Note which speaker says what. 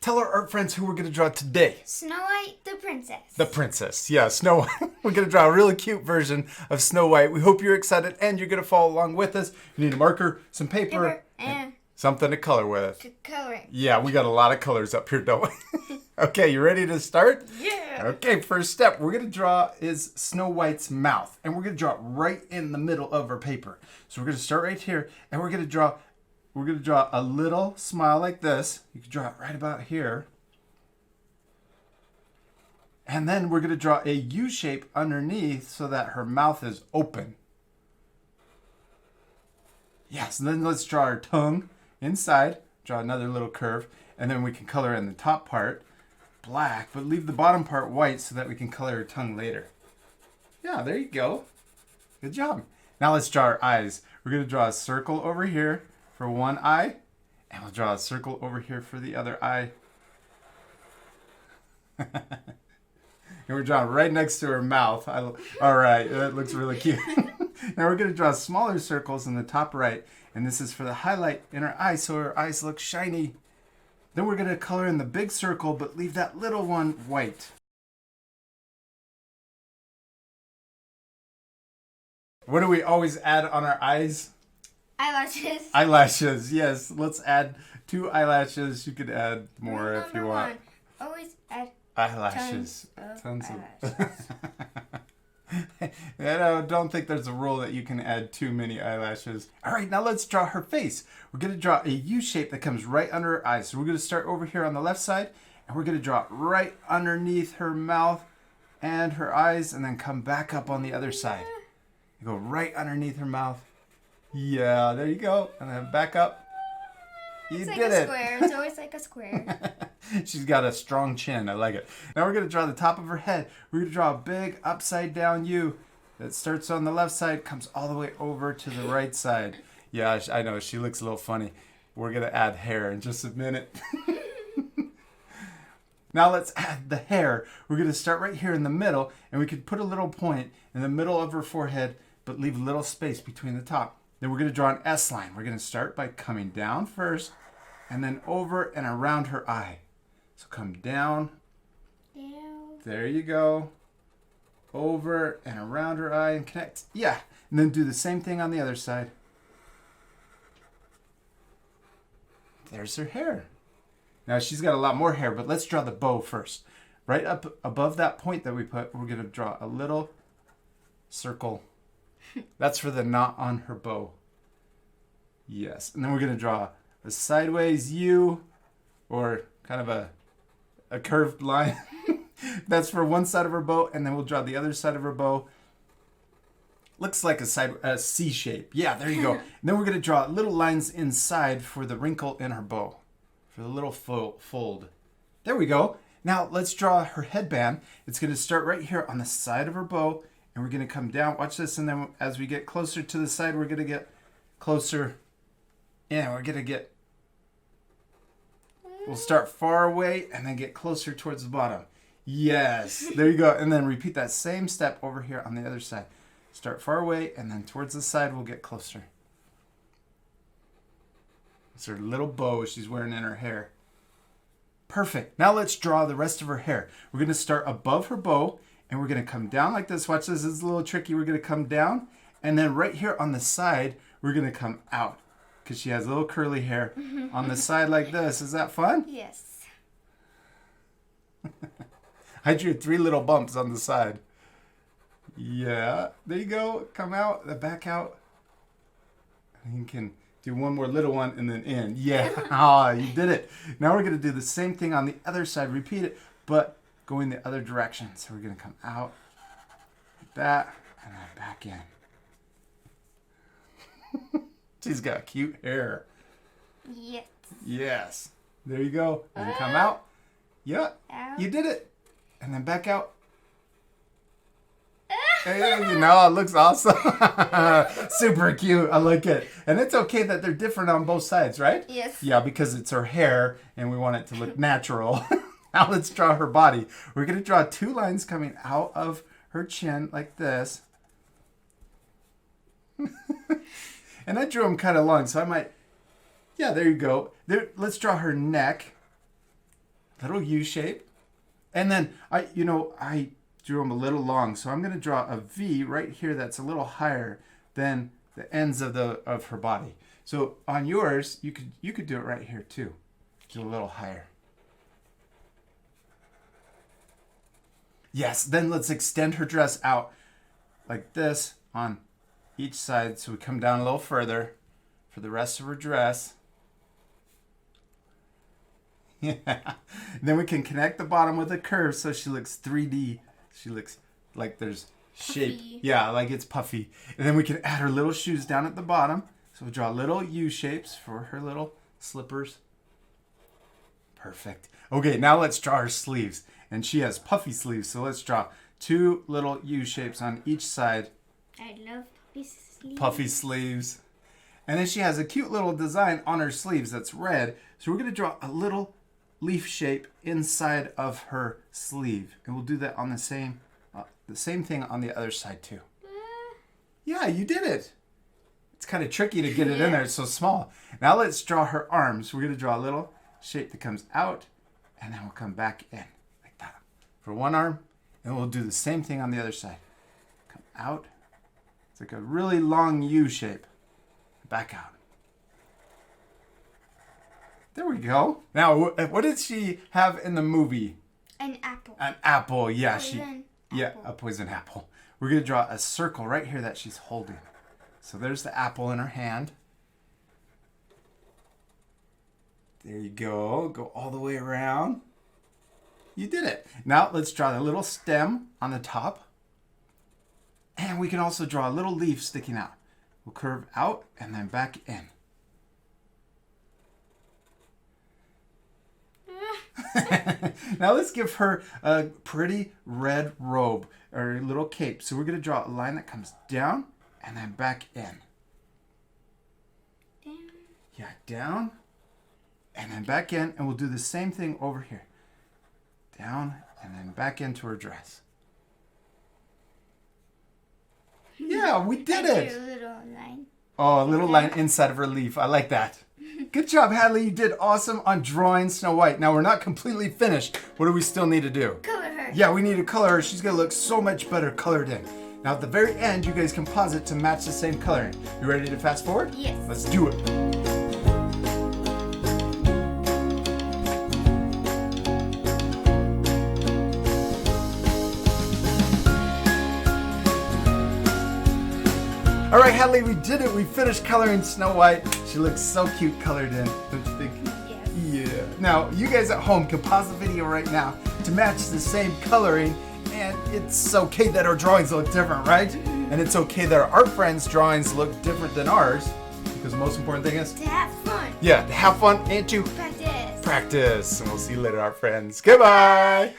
Speaker 1: Tell our art friends who we're going to draw today.
Speaker 2: Snow White the princess.
Speaker 1: The princess. Yeah, Snow White. We're going to draw a really cute version of Snow White. We hope you're excited and you're going to follow along with us. You need a marker, some paper,
Speaker 2: and
Speaker 1: something to color with.
Speaker 2: to color.
Speaker 1: Yeah, we got a lot of colors up here, don't we? Okay, you ready to start?
Speaker 2: Yeah.
Speaker 1: Okay, first step we're going to draw is Snow White's mouth. And we're going to draw it right in the middle of our paper. So we're going to start right here and we're going to draw a little smile like this. You can draw it right about here. And then we're going to draw a U shape underneath so that her mouth is open. Yes, and then let's draw our tongue inside. Draw another little curve. And then we can color in the top part black, but leave the bottom part white so that we can color her tongue later. Yeah, there you go. Good job. Now let's draw our eyes. We're going to draw a circle over here for one eye. And we'll draw a circle over here for the other eye. And we're drawing right next to her mouth. All right, that looks really cute. Now we're going to draw smaller circles in the top right. And this is for the highlight in her eye so her eyes look shiny. Then we're going to color in the big circle, but leave that little one white. What do we always add on our eyes?
Speaker 2: Eyelashes.
Speaker 1: Eyelashes, yes. Let's add 2 eyelashes. You could add more if you want.
Speaker 2: Always add
Speaker 1: Eyelashes.
Speaker 2: tons of
Speaker 1: Eyelashes. I don't think there's a rule that you can add too many eyelashes. All right, now let's draw her face. We're going to draw a U shape that comes right under her eyes. So we're going to start over here on the left side, and we're going to draw it right underneath her mouth and her eyes, and then come back up on the other side. You go right underneath her mouth. Yeah, there you go. And then back up. You
Speaker 2: It's like
Speaker 1: did
Speaker 2: a
Speaker 1: it.
Speaker 2: square. It's always like a square.
Speaker 1: She's got a strong chin. I like it. Now we're going to draw the top of her head. We're going to draw a big upside down U that starts on the left side, comes all the way over to the right side. Yeah, I know. She looks a little funny. We're going to add hair in just a minute. Now let's add the hair. We're going to start right here in the middle, and we could put a little point in the middle of her forehead, but leave a little space between the top. Then we're going to draw an S line. We're going to start by coming down first, and then over and around her eye. So come down. There you go. Over and around her eye and connect. Yeah. And then do the same thing on the other side. There's her hair. Now she's got a lot more hair, but let's draw the bow first. Right up above that point that we put, we're going to draw a little circle. That's for the knot on her bow. Yes. And then we're going to draw a sideways U, or kind of a curved line. That's for one side of her bow, and then we'll draw the other side of her bow. Looks like a C shape. Yeah, there you go. And then we're going to draw little lines inside for the wrinkle in her bow, for the little fold. There we go. Now let's draw her headband. It's going to start right here on the side of her bow, and we're going to come down. Watch this, and then as we get closer to the side, we're going to get closer. Yeah, we're going to get... We'll start far away and then get closer towards the bottom. Yes, there you go. And then repeat that same step over here on the other side. Start far away and then towards the side we'll get closer. It's her little bow she's wearing in her hair. Perfect. Now let's draw the rest of her hair. We're going to start above her bow and we're going to come down like this. Watch this. This is a little tricky. We're going to come down and then right here on the side we're going to come out. Because she has little curly hair on the side like this. Is that fun?
Speaker 2: Yes.
Speaker 1: I drew 3 little bumps on the side. Yeah. There you go. Come out. The back out. And you can do one more little one and then in. Yeah. Ah, you did it. Now we're going to do the same thing on the other side. Repeat it, but going the other direction. So we're going to come out like that and then back in. She's got cute hair.
Speaker 2: Yes.
Speaker 1: Yes. There you go. And come out. Yeah.
Speaker 2: Out.
Speaker 1: You did it. And then back out. Hey, you know, it looks awesome. Super cute. I like it. And it's okay that they're different on both sides, right?
Speaker 2: Yes.
Speaker 1: Yeah, because it's her hair and we want it to look natural. Now let's draw her body. We're going to draw 2 lines coming out of her chin like this. And I drew them kind of long, so I might... Yeah, there you go. Let's draw her neck. little U shape. And then I drew them a little long, so I'm going to draw a V right here that's a little higher than the ends of her body. So on yours, you could do it right here too. Do a little higher. Yes, then let's extend her dress out like this on each side, so we come down a little further for the rest of her dress. Yeah. And then we can connect the bottom with a curve so she looks 3D. She looks like there's shape.
Speaker 2: Puffy.
Speaker 1: Yeah, like it's puffy. And then we can add her little shoes down at the bottom. So we'll draw little U shapes for her little slippers. Perfect. Okay, now let's draw her sleeves. And she has puffy sleeves, so let's draw 2 little U shapes on each side.
Speaker 2: I love puffy sleeves.
Speaker 1: Puffy sleeves. And then she has a cute little design on her sleeves that's red. So we're going to draw a little leaf shape inside of her sleeve. And we'll do that on the same thing on the other side too. Yeah, you did it. It's kind of tricky to get it in there. It's so small. Now let's draw her arms. We're going to draw a little shape that comes out, and then we'll come back in like that for one arm. And we'll do the same thing on the other side. Come out. It's like a really long U shape. Back out. There we go. Now, what did she have in the movie?
Speaker 2: An apple.
Speaker 1: An apple. Yeah,
Speaker 2: Poison
Speaker 1: Yeah,
Speaker 2: apple.
Speaker 1: a poison apple. We're going to draw a circle right here that she's holding. So there's the apple in her hand. There you go. Go all the way around. You did it. Now let's draw the little stem on the top. And we can also draw a little leaf sticking out. We'll curve out and then back in. Now let's give her a pretty red robe or a little cape. So we're going to draw a line that comes down and then back in.
Speaker 2: Down.
Speaker 1: Yeah, down and then back in. And we'll do the same thing over here. Down and then back into her dress. Yeah, we did
Speaker 2: I
Speaker 1: it.
Speaker 2: drew a little line.
Speaker 1: Oh, a little line inside of her leaf. I like that. Good job, Hadley. You did awesome on drawing Snow White. Now, we're not completely finished. What do we still need to do?
Speaker 2: Color her.
Speaker 1: Yeah, we need to color her. She's going to look so much better colored in. Now, at the very end, you guys composite to match the same coloring. You ready to fast forward?
Speaker 2: Yes.
Speaker 1: Let's do it. All right, Hadley, we did it. We finished coloring Snow White. She looks so cute colored in, don't you think?
Speaker 2: Yes.
Speaker 1: Yeah. Now, you guys at home can pause the video right now to match the same coloring, and it's okay that our drawings look different, right? And it's okay that our friends' drawings look different than ours, because the most important thing is,
Speaker 2: To have fun.
Speaker 1: yeah, to have fun and to
Speaker 2: Practice.
Speaker 1: practice. And we'll see you later, our friends. Goodbye.